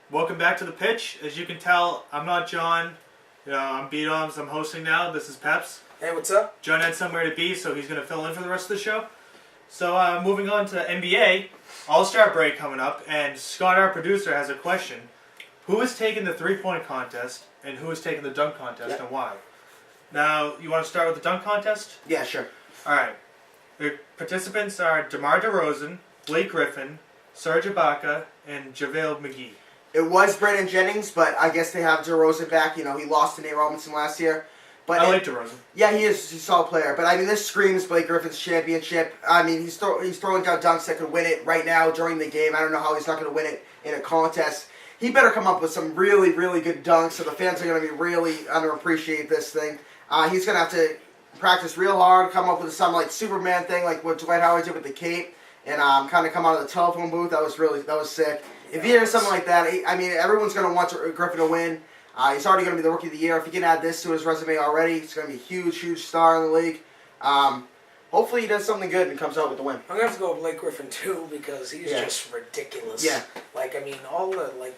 Welcome back to the pitch. As you can tell, I'm not John. I'm B-Doms. I'm hosting now. This is Peps. Hey, what's up? John had somewhere to be, so he's going to fill in for the rest of the show. So moving on to NBA, All-Star break coming up, and Scott, our producer, has a question. Who has taken the three-point contest, and who has taken the dunk contest, and why? Now, you want to start with the dunk contest? Yeah, sure. All right. The participants are DeMar DeRozan, Blake Griffin, Serge Ibaka, and JaVale McGee. It was Brandon Jennings, but I guess they have DeRozan back. He lost to Nate Robinson last year. But I like DeRozan. Yeah, he's a solid player. But, this screams Blake Griffin's championship. He's throwing down dunks that could win it right now during the game. I don't know how he's not going to win it in a contest. He better come up with some really, really good dunks, so the fans are going to be really underappreciate this thing. He's going to have to practice real hard, come up with some Superman thing, like what Dwight Howard did with the cape, and kind of come out of the telephone booth. That was sick. If he does something like that, everyone's going to want Griffin to win. He's already going to be the Rookie of the Year. If he can add this to his resume already, he's going to be a huge, huge star in the league. Hopefully he does something good and comes out with the win. I'm going to have to go with Blake Griffin, too, because he's just ridiculous. Yeah. All the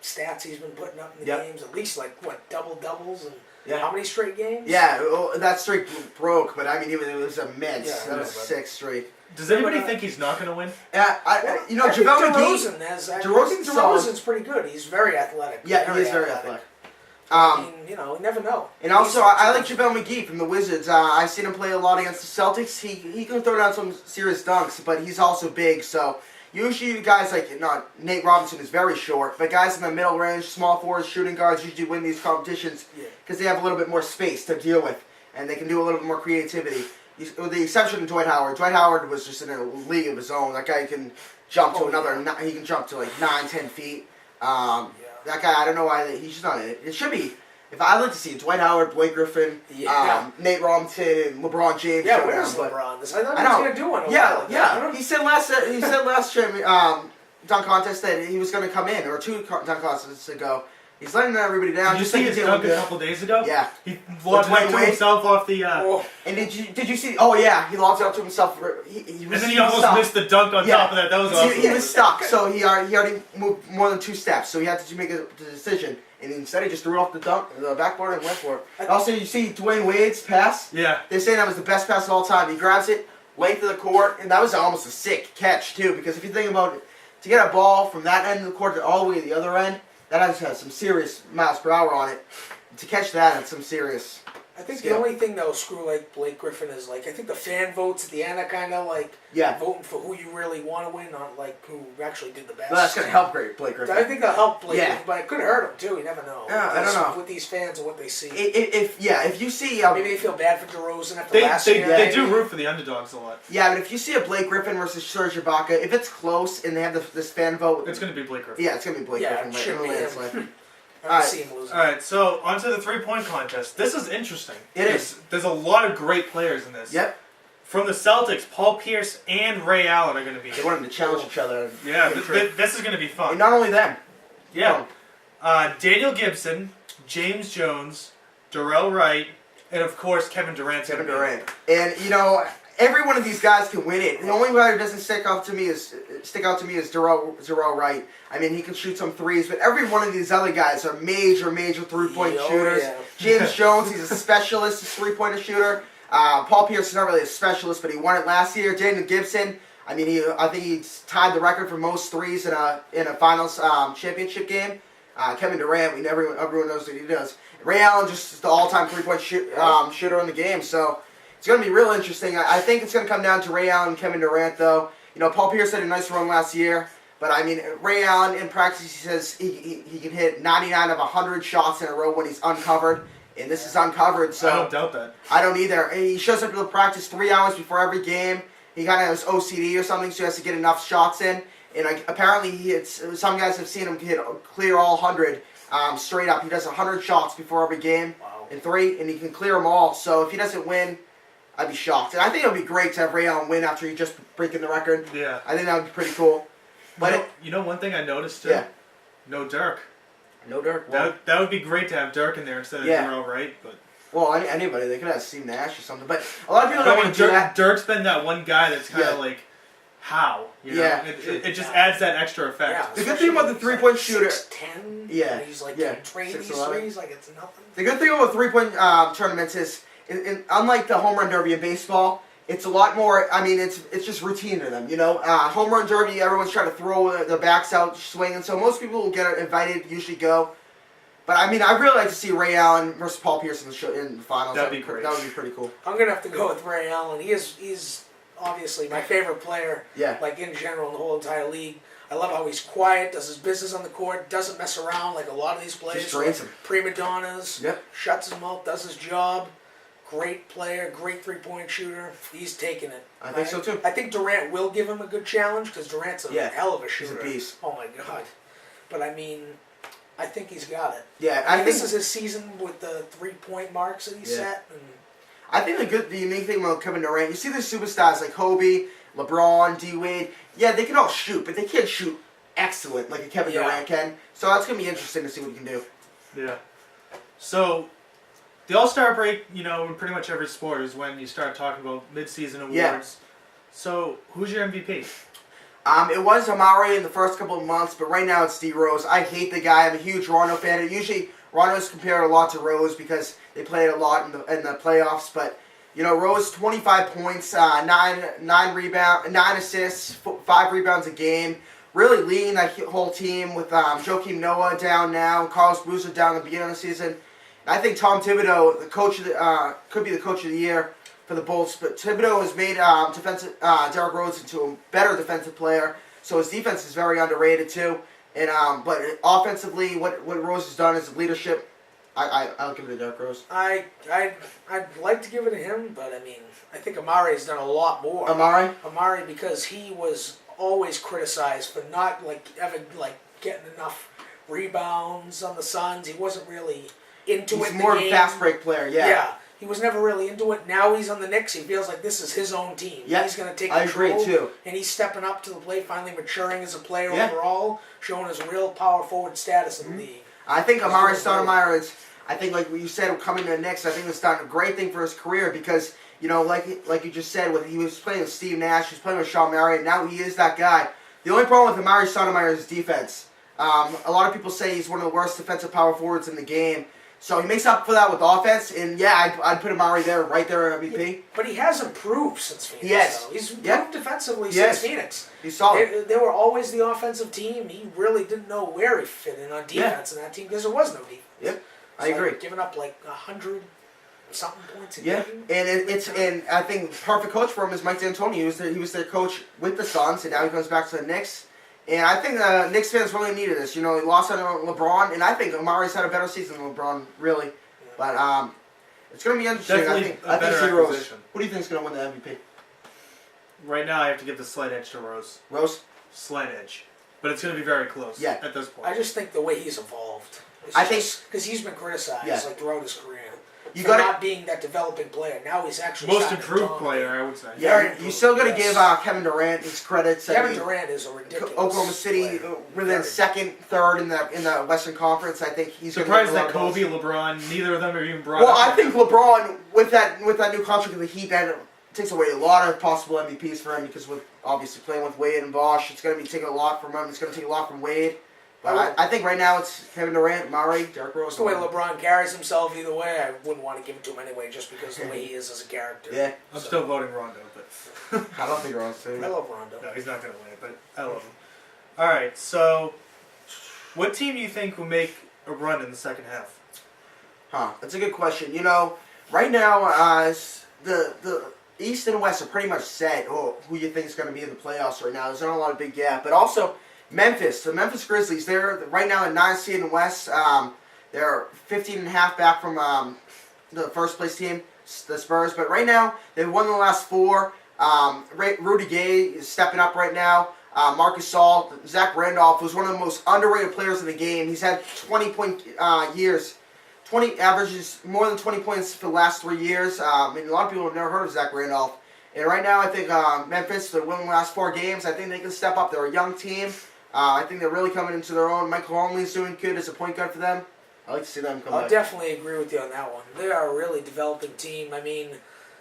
stats he's been putting up in the games, at least, double-doubles and how many straight games? Yeah, that streak broke, but, it was immense. Yeah, that was 6 straight. Does anybody think he's not going to win? Yeah, JaVale McGee. DeRozan's pretty good. He's very athletic. Yeah, he is very athletic. You never know. And also, I like JaVale McGee from the Wizards. I've seen him play a lot against the Celtics. He can throw down some serious dunks, but he's also big. So usually guys Nate Robinson is very short, but guys in the middle range, small forwards, shooting guards usually win these competitions because they have a little bit more space to deal with, and they can do a little bit more creativity. With the exception of Dwight Howard. Dwight Howard was just in a league of his own. That guy can jump to he can jump to 9, 10 feet. That guy, I don't know why he's just not in it. It should be. If I'd like to see Dwight Howard, Blake Griffin, Nate Robinson, and LeBron James. Yeah, where's LeBron? I thought he was going to do one. Yeah. He said last dunk contest that he was going to come in, or 2 dunk contests ago. He's letting everybody down. Did you see his dunk a couple days ago? Yeah. He lobbed it to himself off the... And did you see... Oh, yeah. He lobbed it up to himself. And then he almost missed the dunk on top of that. That was awesome. He was stuck, so he already moved more than 2 steps, so he had to make a decision. And instead, he just threw off the backboard and went for it. Also, you see Dwayne Wade's pass? Yeah. They're saying that was the best pass of all time. He grabs it, length of the court, and that was almost a sick catch, too, because if you think about it, to get a ball from that end of the court to all the way to the other end, that has some serious miles per hour on it. To catch that, it's some serious... I think the only thing that'll screw Blake Griffin is I think the fan votes at the end are kind of voting for who you really want to win, not who actually did the best. Well, that's gonna help Blake Griffin. I think that'll help Blake, but it could hurt him too. You never know. Yeah, I don't know with these fans and what they see. If you see maybe they feel bad for DeRozan after last year. They do root for the underdogs a lot. Yeah, but if you see a Blake Griffin versus Serge Ibaka, if it's close and they have this fan vote, it's gonna be Blake Griffin. Yeah, it's gonna be Blake Griffin. It should be him. Alright, so on to the three-point contest. This is interesting. It is. There's a lot of great players in this. Yep. From the Celtics, Paul Pierce and Ray Allen are going to be. They want them to challenge each other. Yeah, this is going to be fun. And not only them. Yeah. Daniel Gibson, James Jones, Darrell Wright, and of course Kevin Durant. And every one of these guys can win it. The only guy who doesn't stick out to me is Darrell Wright. He can shoot some threes, but every one of these other guys are major three-point shooters. Yeah. James Jones, he's a specialist, a three-pointer shooter. Paul Pierce is not really a specialist, but he won it last year. Daniel Gibson, I think he tied the record for most threes in a finals championship game. Kevin Durant, everyone knows what he does. Ray Allen, just the all-time three-point shooter in the game. So it's going to be real interesting. I think it's going to come down to Ray Allen and Kevin Durant, though. Paul Pierce had a nice run last year, but Ray Allen in practice he says he can hit 99 of 100 shots in a row when he's uncovered, and this is uncovered. So I don't doubt that. I don't either. He shows up to the practice 3 hours before every game. He kind of has OCD or something, so he has to get enough shots in. And apparently some guys have seen him clear all 100 straight up. He does 100 shots before every game in 3, and he can clear them all. So if he doesn't win, I'd be shocked. And I think it would be great to have Ray Allen win after he just breaking the record. Yeah. I think that would be pretty cool. But one thing I noticed too? Yeah. No Dirk. No Dirk. That would be great to have Dirk in there instead of Darrell Wright, but... Well, anybody. They could have Steve Nash or something. But a lot of people don't want to do that. Dirk's been that one guy that's kind of how. You know? Yeah. It just adds that extra effect. Yeah, The good thing about the three-point shooter, 6'10", Yeah, and he's like yeah, training these 6'11". threes like it's nothing. the good thing about three-point tournaments is, unlike the home run derby in baseball, it's a lot more. I mean, it's just routine to them. You know, home run derby, everyone's trying to throw their backs out, swinging. So most people will get invited, usually go. But I mean, I'd really like to see Ray Allen versus Paul Pierce in the finals. That'd be great. That would be pretty cool. I'm gonna have to go with Ray Allen. He's obviously my favorite player. Yeah. Like in general in the whole entire league. I love how he's quiet, does his business on the court, doesn't mess around like a lot of these players. Just drains him. Prima donnas. Yep. Shuts his mouth, does his job. Great player, great three-point shooter. He's taking it. I think so too. I think Durant will give him a good challenge because Durant's a hell of a shooter. He's a beast. Oh my god! But I mean, I think he's got it. Yeah, I I think think this is his season with the 3-point marks that he set. And I think the unique thing about Kevin Durant, you see the superstars like Kobe, LeBron, D Wade. Yeah, they can all shoot, but they can't shoot excellent like a Kevin Durant can. So that's gonna be interesting to see what he can do. Yeah. So, the All-Star break, you know, in pretty much every sport is when you start talking about mid-season awards. Yeah. So, who's your MVP? It was Amari in the first couple of months, but right now it's D Rose. I hate the guy. I'm a huge Rondo fan. Usually Rondo's compared a lot to Rose because they played a lot in the playoffs. But you know, Rose 25 points, 9 assists, 5 rebounds a game. Really leading that whole team with Joakim Noah down now, Carlos Boozer down at the beginning of the season. And I think Tom Thibodeau, the coach of could be the coach of the year for the Bolts. But Thibodeau has made Derrick Rose into a better defensive player, so his defense is very underrated too. And but offensively, what Rose has done is leadership. I'll give it to Derrick Rose. I'd like to give it to him, but I mean, I think Amari's done a lot more. Amari, because he was always criticized for not ever getting enough rebounds on the Suns. He wasn't really into it. He's more of a fast break player. Yeah. He was never really into it. Now he's on the Knicks. He feels like this is his own team. Yeah, he's going to take I control. agree too. And he's stepping up to the plate, finally maturing as a player overall, showing his real power forward status in the league. I think Amari Stoudemire is. I think, like you said, coming to the Knicks, I think it's done a great thing for his career because, you know, like you just said, he was playing with Steve Nash, he was playing with Sean Marion, now he is that guy. The only problem with Amari Stoudemire is defense. A lot of people say he's one of the worst defensive power forwards in the game. So he makes up for that with offense, and yeah, I'd put Amari right there at MVP. Yeah, but he has improved since Phoenix. Yes. Though. He's improved defensively since Phoenix. He's solid. They were always the offensive team. He really didn't know where he fit in on defense in that team because there was no defense. Yep, I agree. Giving up 100-something points a And game. and I think perfect coach for him is Mike D'Antoni. He was their coach with the Suns, and now he comes back to the Knicks. And I think the Knicks fans really needed this. You know, he lost on LeBron, and I think Amari's had a better season than LeBron, really. But it's going to be interesting. Definitely I think better Rose. acquisition. What do you think is going to win the MVP? Right now, I have to give the slight edge to Rose. Rose? Slight edge. But it's going to be very close at this point. I just think the way he's evolved. Because he's been criticized throughout his career. For not being that developing player. Now he's actually most improved player, I would say. Yeah, you still got to give Kevin Durant his credits. Kevin Durant is a ridiculous Oklahoma City within second, third in the Western Conference. I think he's surprised that Kobe, LeBron, neither of them are even brought up. Well, I think LeBron with that new contract with the Heat that takes away a lot of possible MVPs for him because with obviously playing with Wade and Bosh, it's going to be taking a lot from him. It's going to take a lot from Wade. But I think right now it's Kevin Durant, Murray, Derrick Rose. The way LeBron carries himself either way, I wouldn't want to give it to him anyway just because of the way he is as a character. Yeah. I'm still voting Rondo, but... I don't think Rondo's too. I love Rondo. No, he's not going to win it, but I love him. Alright, so... What team do you think will make a run in the second half? That's a good question. You know, right now, the East and West are pretty much set who you think is going to be in the playoffs right now. There's not a lot of big gap. But also... the Memphis Grizzlies, they're right now at 9th seed in the West. They're 15.5 back from the first place team, the Spurs. But right now, they've won the last 4. Rudy Gay is stepping up right now. Marcus Gasol, Zach Randolph, who's one of the most underrated players in the game. He's had 20-point years. 20 averages more than 20 points for the last 3 years. And a lot of people have never heard of Zach Randolph. And right now, I think Memphis, they're winning the last 4 games. I think they can step up. They're a young team. I think they're really coming into their own. Michael Conley's doing good as a point guard for them. I like to see them come back. I'll definitely agree with you on that one. They are a really developing team. I mean,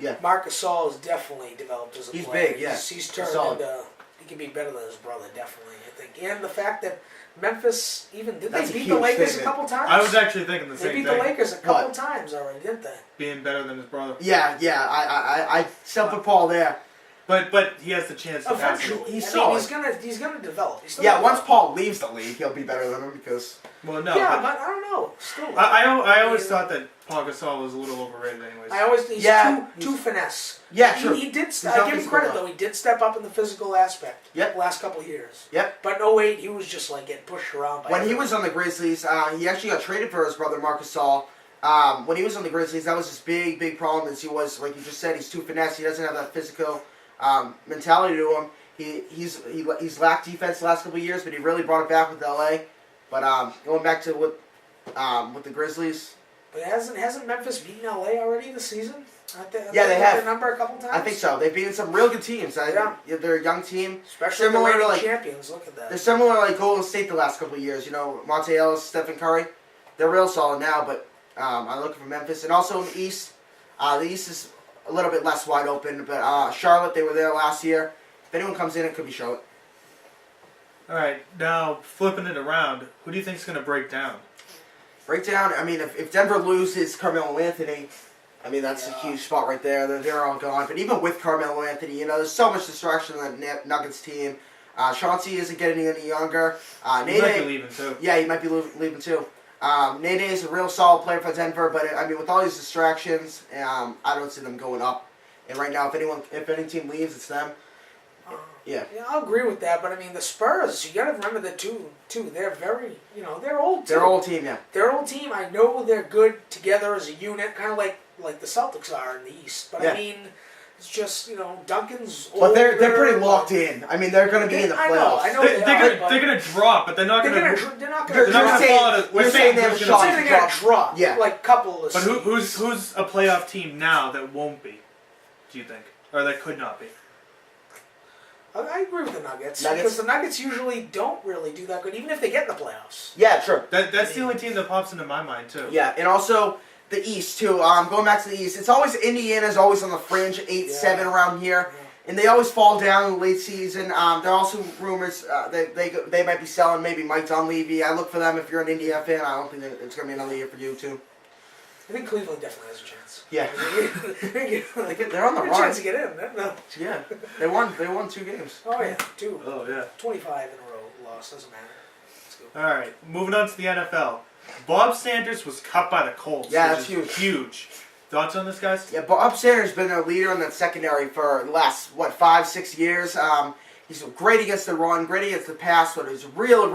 yeah. Marc Gasol has definitely developed as a player. Big, yeah. He's turned into can be better than his brother, definitely. I think, and the fact that Memphis did That's a they beat the huge Lakers statement. a couple times? I was actually thinking the They same beat thing. the Lakers a couple times already, didn't they? Being better than his brother. Yeah, I still put Paul there. But he has the chance to pass him. Eventually, He's I solid. mean, he's gonna develop. He's still Yeah, gonna once develop. Paul leaves the league, he'll be better than him because. Well, no. Yeah, but but I don't know. Still, I always thought that Paul Gasol was a little overrated, anyways. he's Yeah, too finesse. Yeah, true. He did. He's I not give him physical credit enough. though. He did step up in the physical aspect. Yep. The last couple of years. Yep. But in 08, he was just like getting pushed around. By When he everyone. was on the Grizzlies, he actually got traded for his brother Marcus Gasol. When he was on the Grizzlies, that was his big problem. Is he was, like you just said, he's too finesse. He doesn't have that physical mentality to him. He's lacked defense the last couple of years, but he really brought it back with LA. But going back to with the Grizzlies, But hasn't Memphis beaten LA already this season? Yeah, they have. Their number a couple times. I think so. They've beaten some real good teams. Yeah. They're a young team. Especially the Similar to, reigning like- champions. Look at that. They're similar like Golden State the last couple of years. You know, Monte Ellis, Stephen Curry. They're real solid now, but I'm looking for Memphis. And also in the East is a little bit less wide open. But Charlotte, they were there last year. If anyone comes in, it could be Charlotte. All right, now flipping it around, who do you think is going to break down? Breakdown, I mean, if Denver loses Carmelo Anthony, I mean, that's a Yeah. huge spot right there. They're all gone. But even with Carmelo Anthony, you know, there's so much distraction on that Nuggets team. Chauncey isn't getting any younger. He might be leaving too. Yeah, he might be leaving too. Nene is a real solid player for Denver, but I mean, with all these distractions, I don't see them going up. And right now, if any team leaves, it's them. Yeah. Yeah, I'll agree with that. But I mean, the Spurs. You got to remember the two. They're very. They're old. Too. They're old team, yeah. They're old team. I know they're good together as a unit, kind of like the Celtics are in the East. But Yeah. I mean, it's just Duncan's. But they're older, pretty locked in. I mean, they're going to be in the playoffs. I know They, they they're are, gonna but they're gonna drop, but they're not they're gonna. not They're gonna. They're not gonna saying- fall out of. We're you're saying saying they have who's a gonna shot. Say they're gonna drop. Yeah. Like couple of. But seasons. who's a playoff team now that won't be? Do you think, or that could not be? I agree with the Nuggets, Nuggets? because the Nuggets usually don't really do that good, even if they get in the playoffs. Yeah, true. That's the only team that pops into my mind too. Yeah, and also the East too. Going back to the East, it's always Indiana's always on the fringe, 8-7 around here, and they always fall down in the late season. There are also rumors they might be selling maybe Mike Dunleavy. I look for them if you're an Indiana fan. I don't think that it's going to be another year for you too. I think Cleveland definitely has a chance. Yeah, they're on the a run. chance to get in. No. Yeah, they won 2 games. Oh yeah, 2. Oh yeah. 25 in a row lost, doesn't matter. Let's go. All right, moving on to the NFL. Bob Sanders was cut by the Colts. Yeah, which that's is huge. Thoughts on this, guys? Yeah, Bob Sanders has been a leader in that secondary for the last 5-6 years. He's great against the run, great against the pass, but he's a real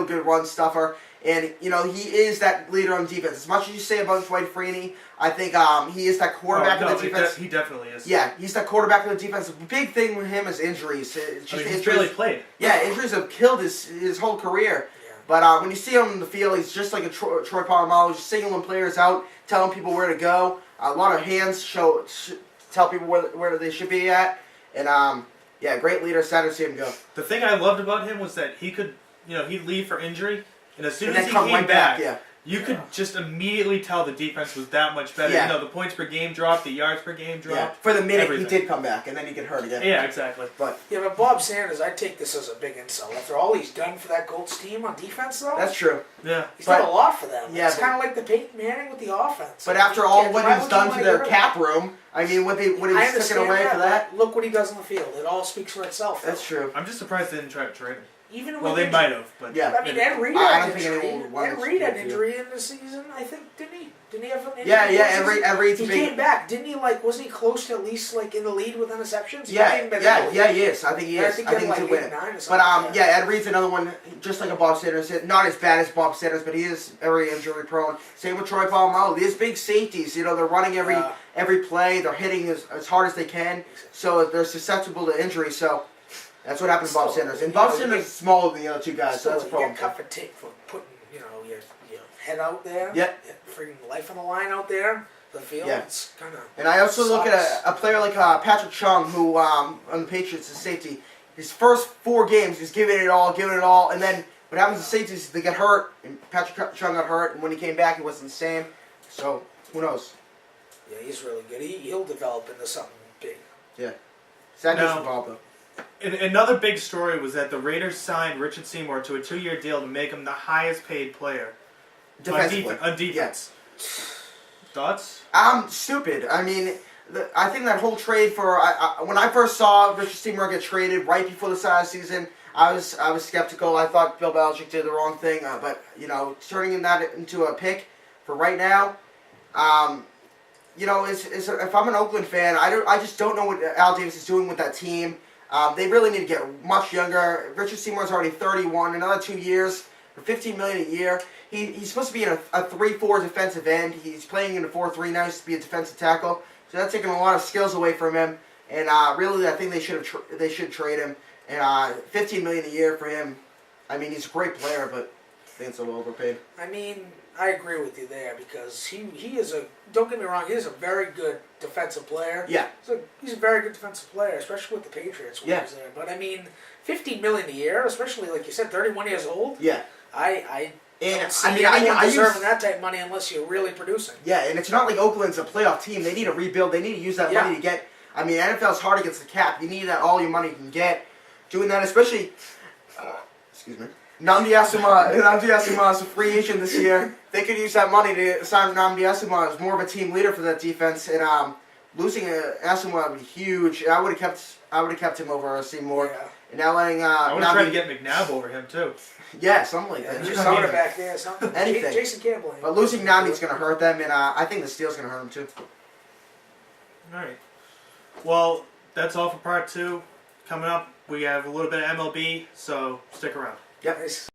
good run stuffer. And, he is that leader on defense. As much as you say about Dwight Freeney, I think he is that quarterback of the defense. He definitely is. Yeah, he's that quarterback of the defense. The big thing with him is injuries. It's just He's injuries. barely played. Yeah, injuries have killed his whole career. Yeah. But when you see him in the field, he's just like a Troy Polamalu, just singling players out, telling people where to go. A lot of hands tell people where they should be at. And, great leader. Sad to see him go. The thing I loved about him was that he could, he'd leave for injury, and as soon And as then he come came right back, back, you could just immediately tell the defense was that much better. Yeah. The points per game dropped, the yards per game dropped. Yeah. For the minute everything. he did come back, and then he get hurt again. Yeah, exactly. But Yeah, but Bob Sanders, I take this as a big insult. After all he's done for that Colts team on defense, though, that's true. Yeah. he's but- done a lot for them. Yeah, It's but- kind of like the Peyton Manning with the offense. But I mean, after you all can't- what why he's would you done wanna to their get rid of cap room, I mean, what I he's taken understand away for that. but look what he does on the field. It all speaks for itself. That's true. I'm just surprised they didn't try to trade him. Even with Well, they injury- might have, but Yeah. I mean, Ed Reed I had don't think injury. anyone would want Ed to Reed had see it. injury in the season. I think didn't he? Didn't he have an injury? Yeah, in the season? Reed's He big. came back, didn't he? Wasn't he close to at least in the lead with interceptions? He Yeah, might have been in the lead. he is. I think he is. I think I he think had he like did win 8, it. 9 or But something. Ed Reed's another one, just like a Bob Sanders. Not as bad as Bob Sanders, but he is very injury prone. Same with Troy Polamalu. These big safeties, they're running every play. They're hitting as hard as they can, so they're susceptible to injury. So that's what happened to Bob Still, Sanders. And you Bob know, Sanders is smaller than the other two guys, so that's a you problem. get cut for putting your head out there. Yep. Freaking life on the line out there. The field. Yeah. It's kind of. And I also look at a player like Patrick Chung, who on the Patriots is safety. His first 4 games, he's giving it all, and then what happens to safeties is they get hurt, and Patrick Chung got hurt, and when he came back, he wasn't the same. So, who knows? Yeah, he's really good. He'll develop into something big. Sad news No. for Bob, though. Another big story was that the Raiders signed Richard Seymour to a 2-year deal to make him the highest paid player Defensively. on defense. Thoughts? Stupid. I mean, I think that whole trade for when I first saw Richard Seymour get traded right before the start of the season, I was skeptical. I thought Bill Belichick did the wrong thing, but turning that into a pick for right now, if I'm an Oakland fan, I just don't know what Al Davis is doing with that team. They really need to get much younger. Richard Seymour's already 31. Another 2 years for $15 million a year. He's supposed to be in a 3-4 defensive end. He's playing in a 4-3 now. He used to be a defensive tackle. So that's taking a lot of skills away from him. And really, I think they should trade him. And $15 million a year for him. I mean, he's a great player, but I think it's a little overpaid. I mean, I agree with you there because he is a. Don't get me wrong, he is a very good defensive player. Yeah. He's a very good defensive player, especially with the Patriots when he was there. But I mean, $15 million a year, especially like you said, 31 years old. Yeah. I And don't see I mean, anyone deserving that type of money unless you're really producing. Yeah, and it's not like Oakland's a playoff team. They need to rebuild. They need to use that money to get. I mean, NFL's hard against the cap. You need that all your money you can get. Doing that, especially. Excuse me. Nnamdi Asomugha is a free agent this year. They could use that money to sign Nnamdi Asomugha as more of a team leader for that defense. And losing Asomugha would be huge. I would have kept him over Seymour. Yeah. And now letting. I would try to get McNabb over him too. Yeah, something like that. Just Just something something. back there, something. Anything. Jason Campbell. But losing Nnamdi's going to hurt them, and I think the steal's going to hurt them too. All right. Well, that's all for part 2. Coming up, we have a little bit of MLB, so stick around. Yep. Nice.